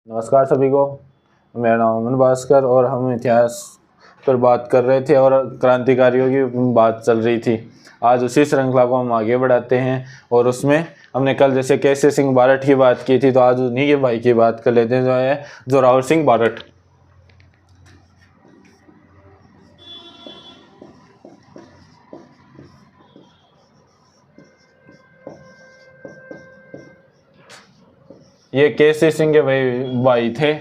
नमस्कार सभी को। मेरा नाम अमन भास्कर और हम इतिहास पर बात कर रहे थे और क्रांतिकारियों की बात चल रही थी। आज उसी श्रृंखला को हम आगे बढ़ाते हैं और उसमें हमने कल जैसे केसरी सिंह बारठ की बात की थी, तो आज उन्हीं के भाई की बात कर लेते हैं, जो है जोरावर सिंह बारठ। ये केसरी सिंह के भाई थे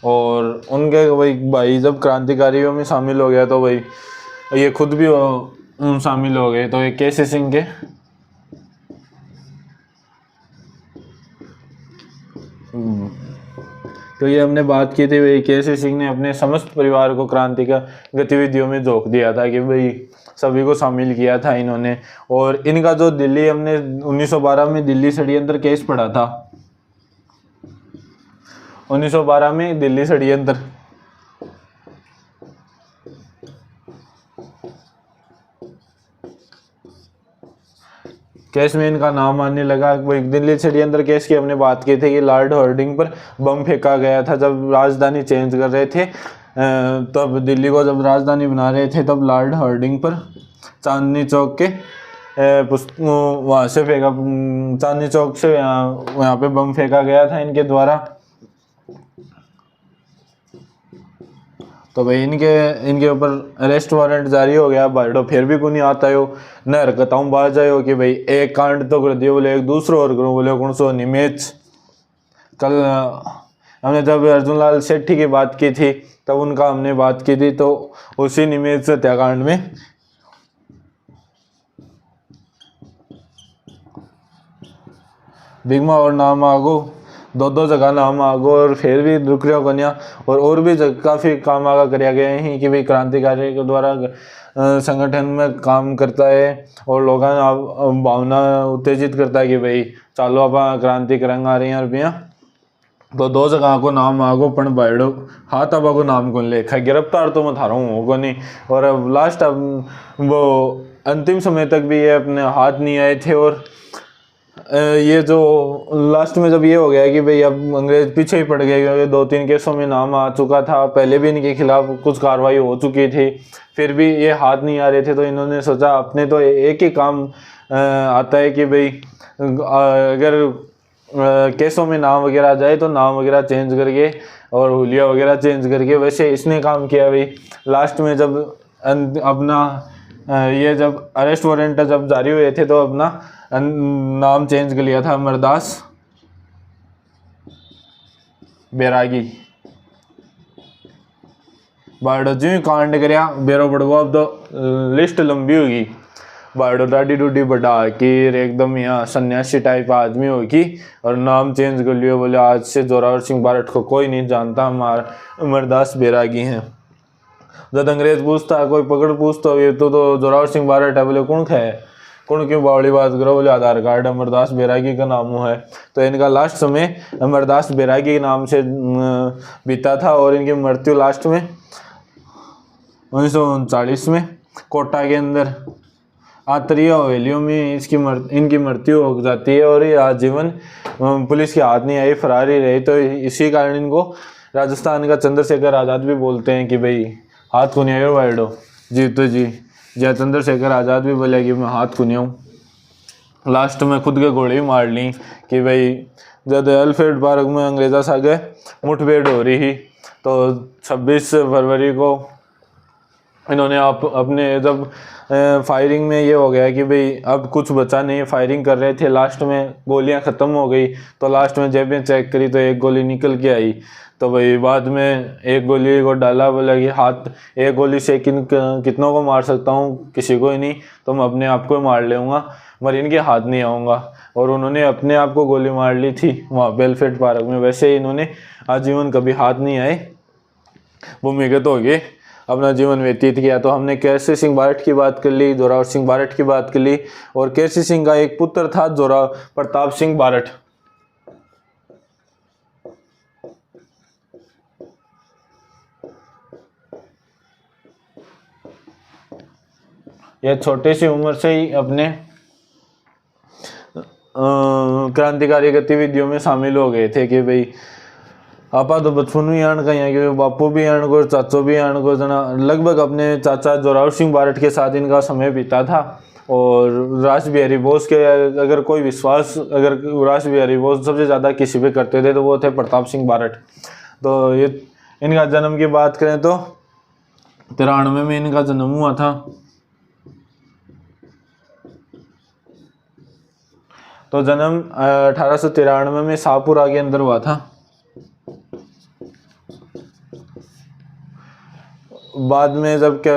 और उनके वही भाई जब क्रांतिकारियों में शामिल हो गया तो वही ये खुद भी शामिल हो गए। तो ये केसरी सिंह के तो ये हमने बात की थी, भाई केसरी सिंह ने अपने समस्त परिवार को क्रांति का गतिविधियों में झोंक दिया था कि भाई सभी को शामिल किया था इन्होंने। और इनका जो दिल्ली हमने 1912 में दिल्ली षड्यंत्र केस पढ़ा था, 1912 में दिल्ली षड्यंत्र केस में इनका नाम आने लगा। वही दिल्ली षड्यंत्र केस की हमने बात की थी कि लॉर्ड हार्डिंग पर बम फेंका गया था जब राजधानी चेंज कर रहे थे, तब दिल्ली को जब राजधानी बना रहे थे तब लॉर्ड हार्डिंग पर चांदनी चौक के वहाँ से फेंका, चांदनी चौक से यहाँ पे बम फेंका गया था इनके द्वारा। तो भाई इनके ऊपर अरेस्ट वारंट जारी हो गया। बारडो फिर भी कोई नहीं आता हो, न हरकताऊँ बाज आयो कि भाई एक कांड तो कर दियो, बोले एक दूसरो और करो, बोले कौन सो निमेज। कल हमने जब अर्जुन लाल सेठी की बात की थी तब उनका हमने बात की थी, तो उसी निमेज हत्याकांड में बिगमा और नाम आगो दो जगह नाम आगो और फिर भी रुक रहा कन्या और भी काफ़ी काम आगा कराया गया है कि भाई क्रांतिकारी के द्वारा संगठन में काम करता है और लोगों भावना उत्तेजित करता है कि भाई चालो आप क्रांति करेंगे आ रही हैं रुपया। तो दो जगह को नाम आगो पण बायडो हाथ अब को नाम कौन लेखा, गिरफ्तार तो मैं थारा हूँ को नहीं। और अब लास्ट अब वो अंतिम समय तक भी ये अपने हाथ नहीं आए थे। और ये जो लास्ट में जब ये हो गया कि भाई अब अंग्रेज पीछे ही पड़ गए, क्योंकि 2-3 केसों में नाम आ चुका था, पहले भी इनके खिलाफ कुछ कार्रवाई हो चुकी थी, फिर भी ये हाथ नहीं आ रहे थे। तो इन्होंने सोचा अपने तो एक ही काम आता है कि भाई अगर केसों में नाम वगैरह आ जाए तो नाम वगैरह चेंज करके और हुलिया वगैरह चेंज करके, वैसे इसने काम किया। भाई लास्ट में जब अपना ये जब अरेस्ट वारंट जब जारी हुए थे तो अपना नाम चेंज कर लिया था अमरदास बैरागी। बारडो जो ही कांड कराया बेरो बड़गो, अब तो लिस्ट लंबी होगी। बारडो डाडी डूडी बड़ा कि एकदम यहाँ सन्यासी टाइप आदमी होगी और नाम चेंज कर लियो, बोले आज से जोरावर सिंह बारठ को कोई नहीं जानता, हमारा अमरदास बैरागी हैं। जब अंग्रेज पूछता कोई पकड़ पूछता ये तो जोरावर सिंह बारठ है, बोले कौन है कौन क्यों बावड़ी बात करो, बोले आधार कार्ड अमरदास बैरागी का नाम है। तो इनका लास्ट समय अमरदास बैरागी के नाम से बीता था और इनकी मृत्यु लास्ट में 1939 में कोटा के अंदर आत्रिया हवेलियों में इनकी मृत्यु हो जाती है। और ये आजीवन पुलिस के हाथ नहीं आई, फरार ही रही। तो इसी कारण इनको राजस्थान का चंद्रशेखर आज़ाद भी बोलते हैं कि भाई हाथ को नहीं आयो वाइडो जी। तो जी जय चंद्रशेखर आज़ाद भी बोले कि मैं हाथ कुनियाऊँ, लास्ट में खुद के गोली मार ली कि भाई जब एलिफेंट पार्क में अंग्रेजा सा गए मुठभेड़ हो रही ही, तो 26 फरवरी को इन्होंने अपने जब फायरिंग में ये हो गया कि भाई अब कुछ बचा नहीं, फायरिंग कर रहे थे, लास्ट में गोलियां ख़त्म हो गई, तो लास्ट में जेबें चेक करी तो एक गोली निकल के आई। तो भाई बाद में एक गोली को डाला, बोला कि हाथ एक गोली से कितनों को मार सकता हूँ, किसी को ही नहीं, तो मैं अपने आप को मार लूँगा मगर इनके हाथ नहीं आऊँगा। और उन्होंने अपने आप को गोली मार ली थी वहाँ बेलफेट पार्क में। वैसे ही इन्होंने आजीवन कभी हाथ नहीं आए, भूमिगत हो गए, अपना जीवन व्यतीत किया। तो हमने केसरी सिंह बारठ की बात कर ली, जोरावर सिंह बारठ की बात कर ली। और केसरी सिंह का एक पुत्र था जोरा प्रताप सिंह बारठ। यह छोटी सी उम्र से ही अपने क्रांतिकारी गतिविधियों में शामिल हो गए थे कि भाई आपा तो बचपन ही आण का यहाँ के बापू भी आण को चाचो भी आण को जना लगभग अपने चाचा जोरावर सिंह बारट के साथ इनका समय बीता था। और रास बिहारी बोस के अगर कोई विश्वास अगर रास बिहारी बोस सबसे ज़्यादा किसी पे करते थे तो वो थे प्रताप सिंह बारट। तो ये इनका जन्म की बात करें तो 93 में इनका जन्म हुआ था। तो जन्म 1893 में शाहपुरा के अंदर हुआ था। बाद में जब क्या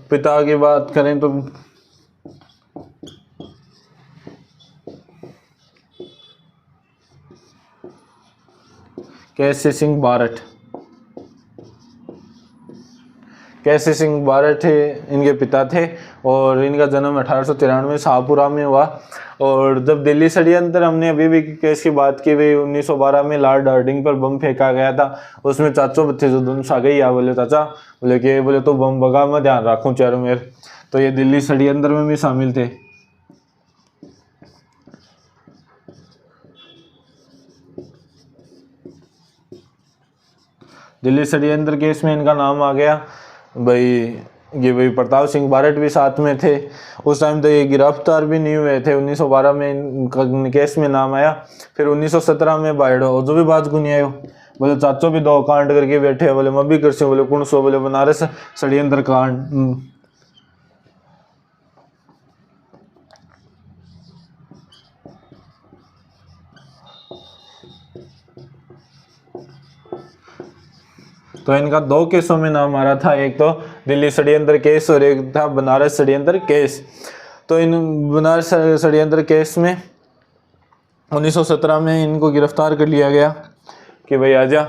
पिता की बात करें तो केसी सिंह बारट इनके पिता थे और इनका जन्म 1893 में शाहपुरा में हुआ। और जब दिल्ली षड्यंत्र हमने अभी भी केस की बात की भाई 1912 में लॉर्ड हार्डिंग पर बम फेंका गया था, उसमें चाचो बच्चे जो दोनों आ गई या बोले चाचा बोले कि बोले तो बम बगा मैं ध्यान रखूं चारों मेरे। तो ये दिल्ली षड्यंत्र में भी शामिल थे। दिल्ली षड्यंत्र केस में इनका नाम आ गया भाई, ये भाई प्रताप सिंह बारट भी साथ में थे। उस टाइम तो ये गिरफ्तार भी नहीं हुए थे। 1912 में इनका केस में नाम आया। फिर 1917 में बायडो जो भी बात गुनियायो बोले चाचो भी 2 कांड करके बैठे, बोले मैं भी कर से बोले कौन सो बोले बनारस षड्यंत्र कांड। तो इनका 2 केसों में नाम आ रहा था, एक तो दिल्ली षड्यंत्र केस और एक था बनारस षड्यंत्र केस। तो इन बनारस षड्यंत्र केस में 1917 में इनको गिरफ्तार कर लिया गया कि भाई आजा,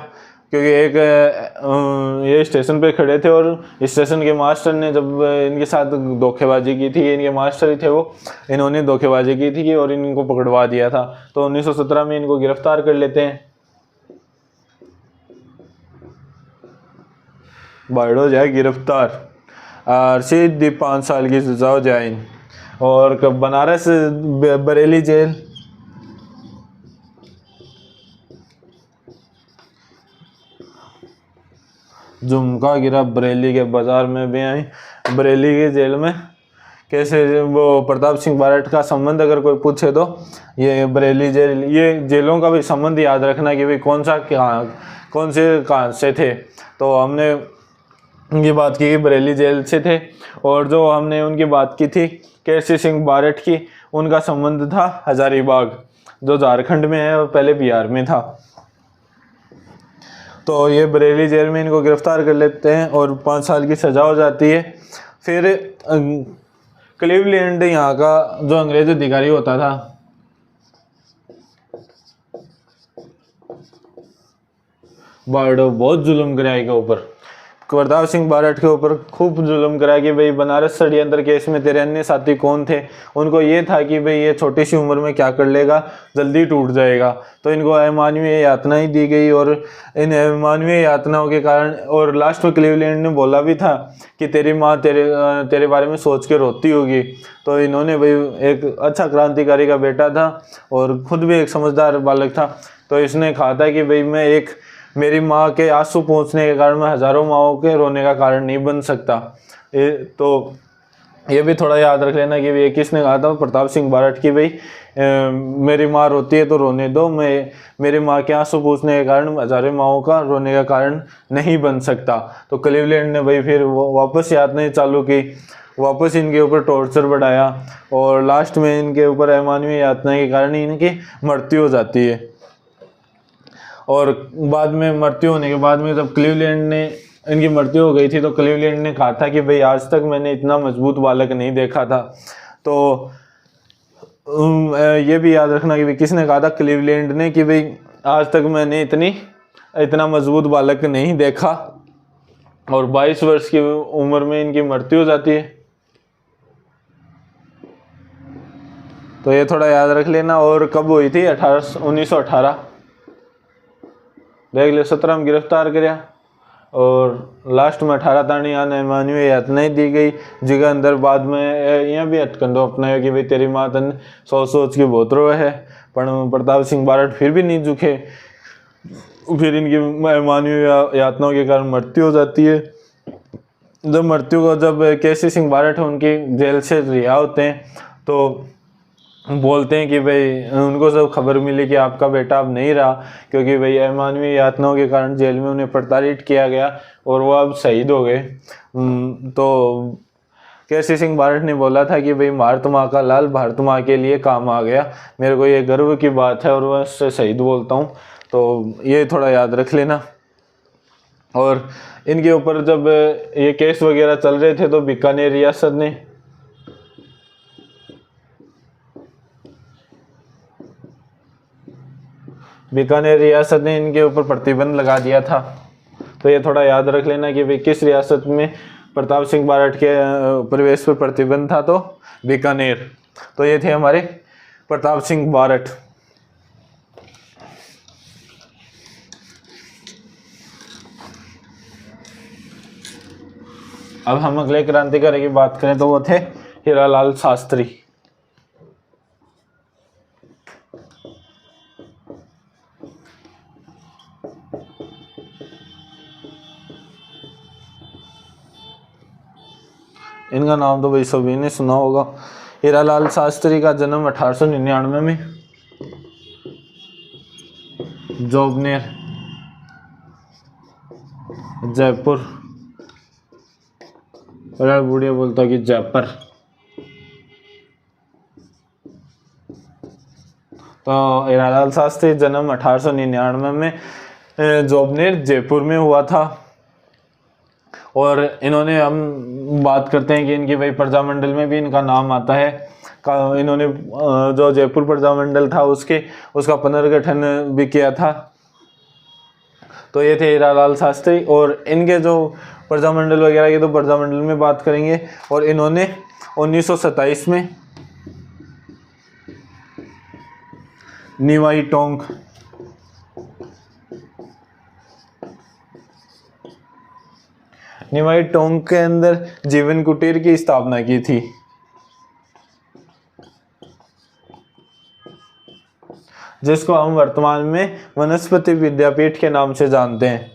क्योंकि एक ये स्टेशन पे खड़े थे और स्टेशन के मास्टर ने जब इनके साथ धोखेबाजी की थी, इनके मास्टर ही थे वो, इन्होंने धोखेबाजी की थी और इनको पकड़वा दिया था। तो 1917 में इनको गिरफ्तार कर लेते हैं। बायडो जाए गिरफ्तार और सीधी 5 साल की सजा हो जाए। और बनारस बरेली जेल झुमका गिरा बरेली के बाजार में भी आई। बरेली की जेल में कैसे वो प्रताप सिंह बारट का संबंध अगर कोई पूछे तो ये बरेली जेल, ये जेलों का भी संबंध याद रखना कि भाई कौन से कहाँ से थे। तो हमने उनकी बात की बरेली जेल से थे। और जो हमने उनकी बात की थी केसी सिंह बारट की, उनका संबंध था हजारीबाग जो झारखंड में है और पहले बिहार में था। तो ये बरेली जेल में इनको गिरफ्तार कर लेते हैं और 5 साल की सज़ा हो जाती है। फिर क्लीवलैंड यहाँ का जो अंग्रेज अधिकारी होता था, बायडो बहुत जुल्म कराया के ऊपर, प्रताप सिंह बारट के ऊपर खूब जुल्म करा कि भाई बनारस षड्यंत्र केस में तेरे अन्य साथी कौन थे। उनको ये था कि भाई ये छोटी सी उम्र में क्या कर लेगा, जल्दी टूट जाएगा। तो इनको अमानवीय यातनाएं दी गई और इन अमानवीय यातनाओं के कारण, और लास्ट में क्लीवलैंड ने बोला भी था कि तेरी माँ तेरे बारे में सोच के रोती होगी। तो इन्होंने भाई एक अच्छा क्रांतिकारी का बेटा था और खुद भी एक समझदार बालक था। तो इसने कहा था कि भाई मेरी माँ के आंसू पहुँचने के कारण मैं हज़ारों माँओं के रोने का कारण नहीं बन सकता। तो ये भी थोड़ा याद रख लेना कि ये किसने कहा था, प्रताप सिंह बारट की भाई मेरी माँ रोती है तो रोने दो, मैं मेरी माँ के आंसू पहुँचने के कारण हज़ारों माँओं का रोने का कारण नहीं बन सकता। तो क्लीवलैंड ने भाई फिर वापस यातनाएं चालू की, वापस इनके ऊपर टॉर्चर बढ़ाया और लास्ट में इनके ऊपर अमानवीय यातनाएं के कारण इनकी मृत्यु हो जाती है। और बाद में मृत्यु होने के बाद में जब क्लीवलैंड ने इनकी मृत्यु हो गई थी तो क्लीवलैंड ने कहा था कि भाई आज तक मैंने इतना मजबूत बालक नहीं देखा था। तो ये भी याद रखना कि भाई किसने कहा था, क्लीवलैंड ने, कि भाई आज तक मैंने इतना मजबूत बालक नहीं देखा। और 22 वर्ष की उम्र में इनकी मृत्यु हो जाती है। तो ये थोड़ा याद रख लेना। और कब हुई थी, 1918 देख ले, 17 में गिरफ्तार कराया और लास्ट में 18 ताणी आने अमानवीय यातनाएं दी गई, जिसके अंदर बाद में यहाँ भी हथकंडो अपनाया कि भाई तेरी माँ तन सोच के बहुत रोए है, पर प्रताप सिंह बारट फिर भी नहीं झुके। फिर इनकी मानवीय यातनाओं के कारण मृत्यु हो जाती है। जब केसी सिंह बारठ उनकी जेल से रिहा होते हैं तो बोलते हैं कि भाई उनको जब खबर मिली कि आपका बेटा अब नहीं रहा, क्योंकि भाई अमानवीय यातनाओं के कारण जेल में उन्हें प्रताड़ित किया गया और वो अब शहीद हो गए। तो केसी सिंह बारठ ने बोला था कि भाई भारत माँ का लाल भारत माँ के लिए काम आ गया, मेरे को ये गर्व की बात है और मैं उससे शहीद बोलता हूँ। तो ये थोड़ा याद रख लेना। और इनके ऊपर जब ये केस वगैरह चल रहे थे तो बीकानेर रियासत ने इनके ऊपर प्रतिबंध लगा दिया था। तो ये थोड़ा याद रख लेना कि भाई किस रियासत में प्रताप सिंह बारठ के प्रवेश पर प्रतिबंध था, तो बीकानेर। तो ये थे हमारे प्रताप सिंह बारठ। अब हम अगले क्रांतिकारी की बात करें तो वो थे हीरालाल शास्त्री। इनका नाम तो भाई सभी ने सुना होगा। हीरालाल शास्त्री का जन्म 1899 में जोबनेर जयपुर, बुढ़िया बोलता कि जयपुर। तो हीरालाल शास्त्री जन्म 1899 में जोबनेर जयपुर में हुआ था। और इन्होंने, हम बात करते हैं कि इनकी भाई प्रजामंडल में भी इनका नाम आता है। इन्होंने जो जयपुर प्रजामंडल था उसका पुनर्गठन भी किया था। तो ये थे हीरालाल शास्त्री। और इनके जो प्रजामंडल वगैरह की तो प्रजामंडल में बात करेंगे। और इन्होंने 1927 में निवाई टोंक के अंदर जीवन कुटीर की स्थापना की थी, जिसको हम वर्तमान में वनस्पति विद्यापीठ के नाम से जानते हैं।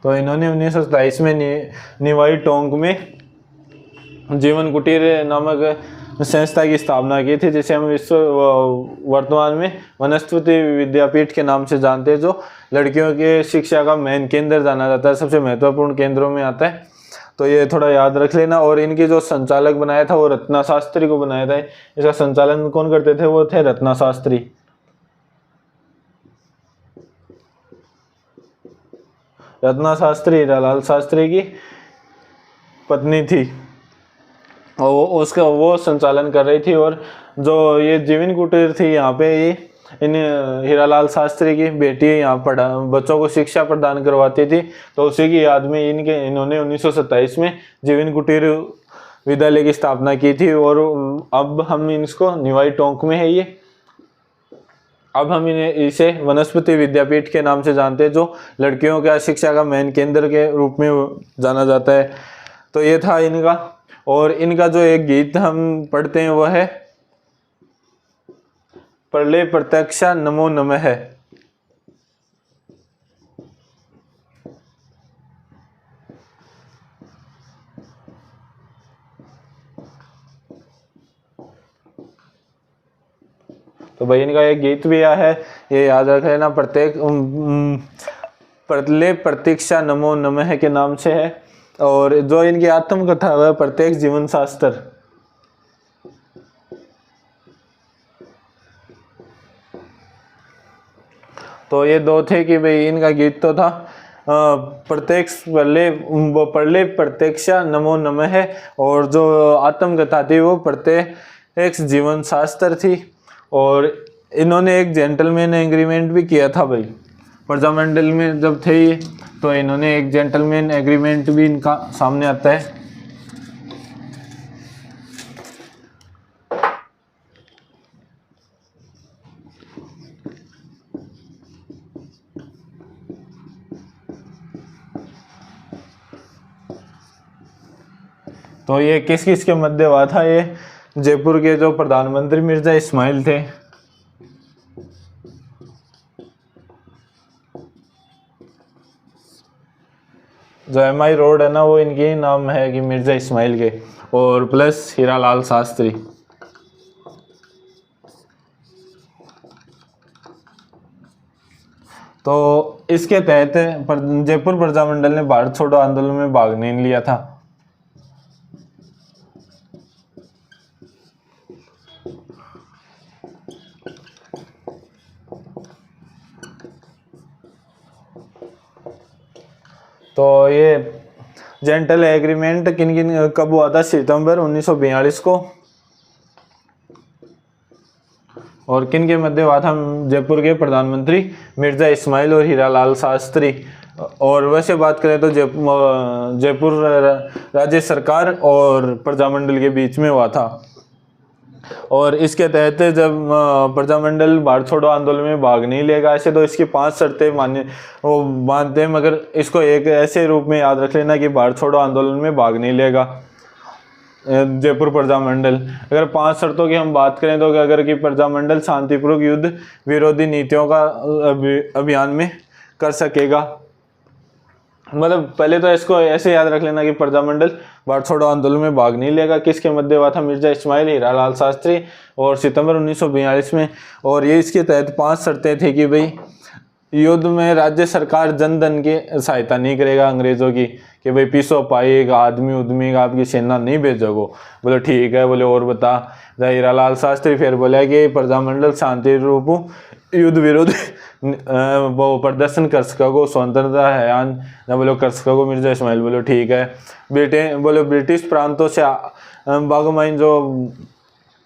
तो इन्होंने 1927 में निवाई टोंक में जीवन कुटीर नामक संस्था की स्थापना की थी, जिसे हम वर्तमान में वनस्पति विद्यापीठ के नाम से जानते हैं, जो लड़कियों के शिक्षा का मेन केंद्र जाना जाता है, सबसे महत्वपूर्ण केंद्रों में आता है। तो ये थोड़ा याद रख लेना। और इनकी जो संचालक बनाया था वो रत्ना शास्त्री को बनाया था। इसका संचालन कौन करते थे? वो थे रत्ना शास्त्री। रत्ना शास्त्री हीरालाल शास्त्री की पत्नी थी और वो संचालन कर रही थी। और जो ये जीवन कुटीर थी, यहाँ पे ये इन हीरालाल शास्त्री की बेटी यहाँ बच्चों को शिक्षा प्रदान करवाती थी। तो उसी की याद में इन्होंने 1927 में जीवन कुटीर विद्यालय की स्थापना की थी। और अब हम इसको निवाई टोंक में है ये। अब हम इसे वनस्पति विद्यापीठ के नाम से जानते हैं, जो लड़कियों का शिक्षा का मेन केंद्र के रूप में जाना जाता है। तो ये था इनका। और इनका जो एक गीत हम पढ़ते हैं वह है प्रलय प्रत्यक्षा नमो नमः है। तो भाई इनका एक गीत भी आया है, ये याद रख लेना। प्रलय प्रतीक्षा नमो नमः के नाम से है। और जो इनकी आत्मकथा है प्रत्येक जीवन शास्त्र। तो ये दो थे कि भाई इनका गीत तो था प्रलय प्रत्यक्षा नमो नमः है। और जो आत्मकथा थी वो प्रत्येक जीवन शास्त्र थी। और इन्होंने एक जेंटलमैन एग्रीमेंट भी किया था भाई, प्रजामंडल में जब थे ये, तो इन्होंने एक जेंटलमैन एग्रीमेंट भी इनका सामने आता है। तो ये किस किस के मध्य हुआ था? ये जयपुर के जो प्रधानमंत्री मिर्जा इस्माइल थे, जो MI रोड है ना वो इनके नाम है कि मिर्जा इस्माइल के, और प्लस हीरालाल शास्त्री। तो इसके तहत जयपुर प्रजामंडल ने भारत छोड़ो आंदोलन में भाग नहीं लिया था। तो ये जेंटल एग्रीमेंट किन किन कब हुआ था? सितंबर 1942 को। और किन के मध्य हुआ था? जयपुर के प्रधानमंत्री मिर्जा इस्माइल और हीरालाल शास्त्री। और वैसे बात करें तो जयपुर राज्य सरकार और प्रजामंडल के बीच में हुआ था। और इसके तहत जब प्रजामंडल भारत छोड़ो आंदोलन में भाग नहीं लेगा, ऐसे तो इसकी 5 शर्तें मानते हैं, मगर इसको एक ऐसे रूप में याद रख लेना कि भारत छोड़ो आंदोलन में भाग नहीं लेगा जयपुर प्रजामंडल। अगर 5 शर्तों की हम बात करें तो अगर कि प्रजामंडल शांतिपूर्वक युद्ध विरोधी नीतियों का अभियान में कर सकेगा, मतलब पहले तो इसको ऐसे याद रख लेना कि प्रजामंडल भारत छोड़ो आंदोलन में भाग नहीं लेगा। किसके मध्य हुआ था? मिर्जा इस्माइल, हीरालाल शास्त्री, और सितंबर 1942 में। और ये इसके तहत 5 शर्तें थी कि भाई युद्ध में राज्य सरकार जन धन की सहायता नहीं करेगा अंग्रेजों की, कि भाई पीसो पाई आदमी उदमी का आपकी सेना नहीं भेजोगो। बोले ठीक है। बोले और बता? हीरालाल शास्त्री फिर बोला कि प्रजामंडल शांति रूप युद्ध विरोध वो प्रदर्शन कर सकोगो, स्वतंत्रता है ना बोलो कर सकोगो। मिर्जा इस्माइल बोलो ठीक है। ब्रिटिश प्रांतों से बागमाइन जो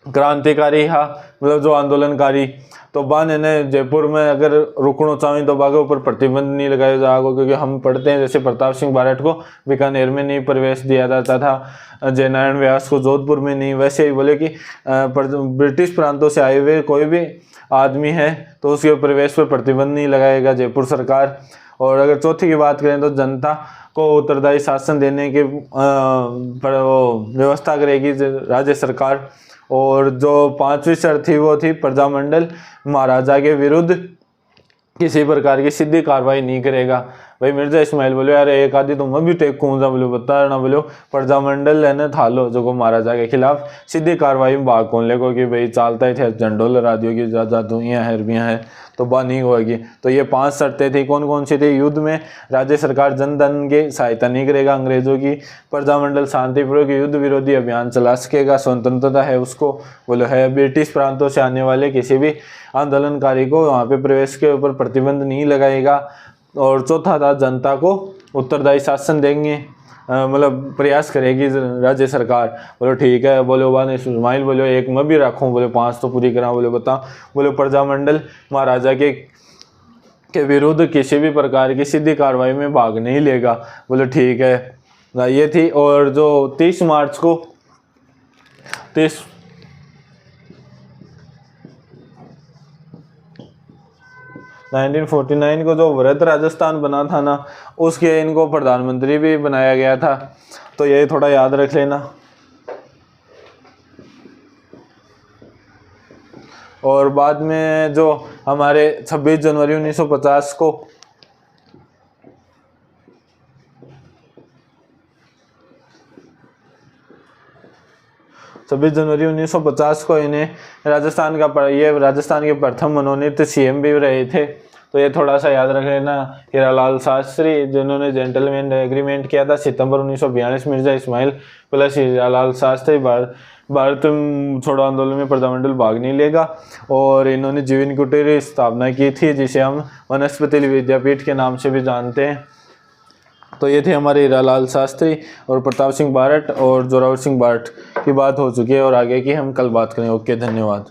क्रांतिकारी हा, मतलब जो आंदोलनकारी, तो बाने ने जयपुर में अगर रुकना चाहें तो बागे ऊपर प्रतिबंध नहीं लगाया जाएगा, क्योंकि हम पढ़ते हैं जैसे प्रताप सिंह बारठ को बीकानेर में नहीं प्रवेश दिया जाता था, जयनारायण व्यास को जोधपुर में नहीं। वैसे ही बोले कि ब्रिटिश प्रांतों से आए हुए कोई भी आदमी है तो उसके प्रवेश पर प्रतिबंध नहीं लगाएगा जयपुर सरकार। और अगर चौथी की बात करें तो जनता को उत्तरदायी शासन देने की व्यवस्था करेगी राज्य सरकार। और जो 5वीं शर्त थी वो थी प्रजामंडल महाराजा के विरुद्ध किसी प्रकार की सीधी कार्रवाई नहीं करेगा। भाई मिर्जा इस्माइल बोलो यार एक आदि तो मैं भी टेकूँ जा, बोलो बता ना, बोलो प्रजामंडल है ना था लो जो को महाराजा के खिलाफ सीधी कार्रवाई में भाग कौन लेको कि भाई चालता ही थे झंडोल राधियों की जादुइयाँ हरबियाँ हैं तो बा नहीं होगी। तो ये 5 शर्तें थी। कौन कौन सी थी? युद्ध में राज्य सरकार जन धन की सहायता नहीं करेगा अंग्रेजों की, प्रजामंडल शांतिपूर्वक युद्ध विरोधी अभियान चला सकेगा, स्वतंत्रता है उसको बोलो है, ब्रिटिश प्रांतों से आने वाले किसी भी आंदोलनकारी को वहाँ पे प्रवेश के ऊपर प्रतिबंध नहीं लगाएगा। और चौथा था जनता को उत्तरदायी शासन देंगे, मतलब प्रयास करेगी राज्य सरकार। बोलो ठीक है। बोलो बाने इस्माइल बोलो एक मैं भी रखूँ, बोले 5 तो पूरी करा। बोले बता? बोले प्रजामंडल महाराजा के विरुद्ध किसी भी प्रकार की सीधी कार्रवाई में भाग नहीं लेगा। बोले ठीक है। ये थी। और जो 30 मार्च को 1949 को जो वृहद राजस्थान बना था ना, उसके इनको प्रधानमंत्री भी बनाया गया था, तो ये थोड़ा याद रख लेना। और बाद में जो हमारे 26 जनवरी 1950 को इन्हें राजस्थान के प्रथम मनोनीत CM भी रहे थे। तो ये थोड़ा सा याद रख लेना। हीरालाल शास्त्री जिन्होंने जेंटलमैन एग्रीमेंट किया था सितंबर 1942, मिर्जा इस्माइल प्लस हीरालाल शास्त्री भारत छोड़ो आंदोलन में प्रजामंडल भाग नहीं लेगा। और इन्होंने जीवन कुटीर की स्थापना की थी जिसे हम वनस्पति विद्यापीठ के नाम से भी जानते हैं। तो ये थे हमारे हीरालाल शास्त्री और प्रताप सिंह बारठ और जोरावर सिंह बारठ की बात हो चुकी है, और आगे की हम कल बात करें। ओके, धन्यवाद।